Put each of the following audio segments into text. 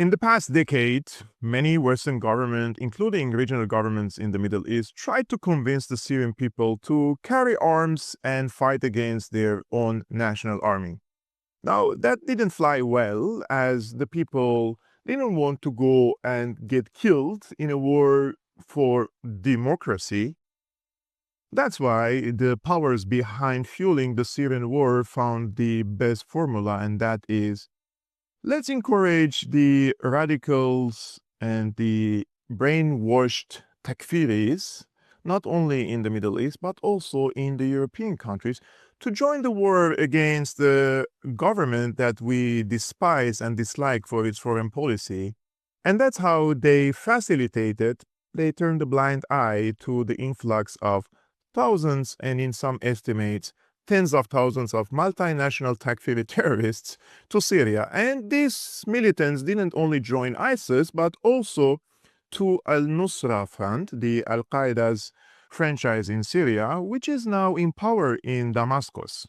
In the past decade, many Western governments, including regional governments in the Middle East, tried to convince the Syrian people to carry arms and fight against their own national army. Now, that didn't fly well, as the people didn't want to go and get killed in a war for democracy. That's why the powers behind fueling the Syrian war found the best formula, and that is, let's encourage the radicals and the brainwashed takfiris, not only in the Middle East, but also in the European countries, to join the war against the government that we despise and dislike for its foreign policy. And that's how they facilitated, they turned a blind eye to the influx of thousands, and in some estimates, tens of thousands of multinational Takfiri terrorists to Syria. And these militants didn't only join ISIS, but also to al-Nusra Front, the Al-Qaeda's franchise in Syria, which is now in power in Damascus.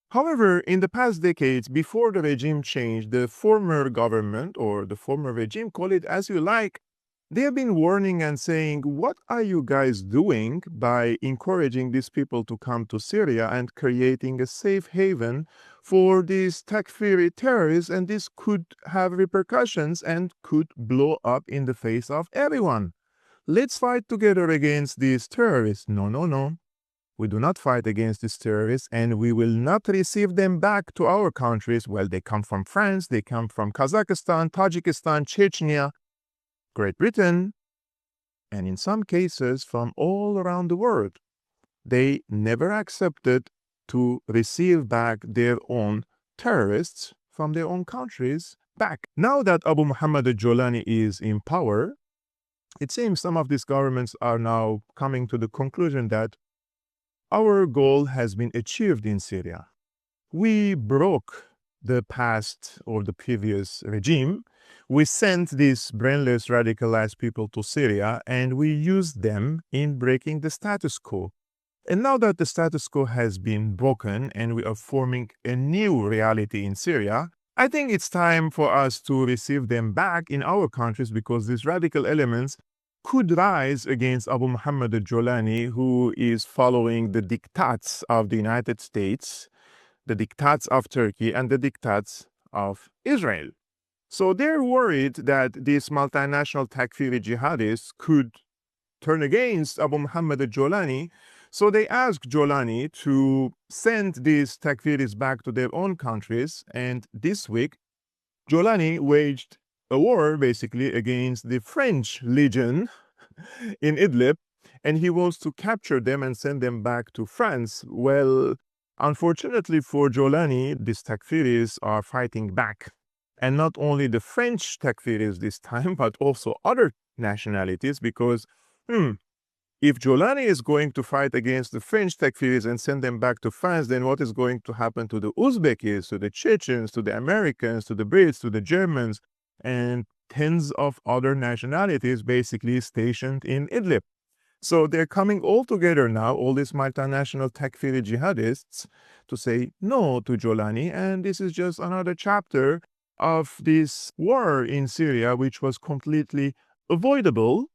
However, in the past decades, before the regime changed, the former government or the former regime, call it as you like, they have been warning and saying, what are you guys doing by encouraging these people to come to Syria and creating a safe haven for these Takfiri terrorists? And this could have repercussions and could blow up in the face of everyone. Let's fight together against these terrorists. No, no, no. We do not fight against these terrorists, and we will not receive them back to our countries. Well, they come from France, they come from Kazakhstan, Tajikistan, Chechnya, Great Britain, and in some cases from all around the world. They never accepted to receive back their own terrorists from their own countries back. Now that Abu Muhammad al-Jolani is in power, it seems some of these governments are now coming to the conclusion that our goal has been achieved in Syria. We broke the past or the previous regime. We sent these brainless, radicalized people to Syria, and we used them in breaking the status quo. And now that the status quo has been broken and we are forming a new reality in Syria, I think it's time for us to receive them back in our countries, because these radical elements could rise against Abu Muhammad al-Jolani, who is following the diktats of the United States, the diktats of Turkey, and the diktats of Israel. So they're worried that these multinational Takfiri jihadis could turn against Abu Muhammad al-Jolani. So they asked Jolani to send these Takfiris back to their own countries. And this week, Jolani waged a war basically against the French Legion in Idlib, and he wants to capture them and send them back to France. Well, unfortunately for Jolani, these Takfiris are fighting back. And not only the French Takfiris this time, but also other nationalities, because if Jolani is going to fight against the French Takfiris and send them back to France, then what is going to happen to the Uzbekis, to the Chechens, to the Americans, to the Brits, to the Germans, and tens of other nationalities basically stationed in Idlib? So they're coming all together now, all these multinational Takfiri jihadists, to say no to Jolani. And this is just another chapter of this war in Syria, which was completely avoidable,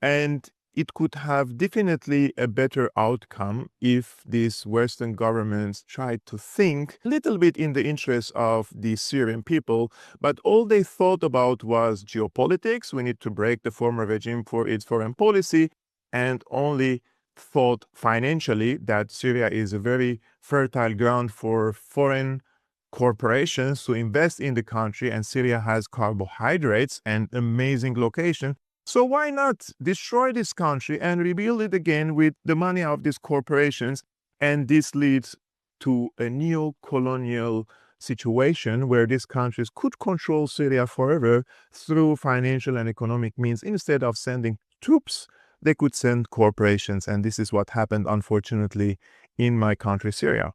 and it could have definitely a better outcome if these Western governments tried to think a little bit in the interest of the Syrian people, but all they thought about was geopolitics. We need to break the former regime for its foreign policy, and only thought financially that Syria is a very fertile ground for foreign corporations to invest in the country, and Syria has carbohydrates and amazing location. So why not destroy this country and rebuild it again with the money of these corporations? And this leads to a neo-colonial situation where these countries could control Syria forever through financial and economic means. Instead of sending troops, they could send corporations. And this is what happened, unfortunately, in my country, Syria.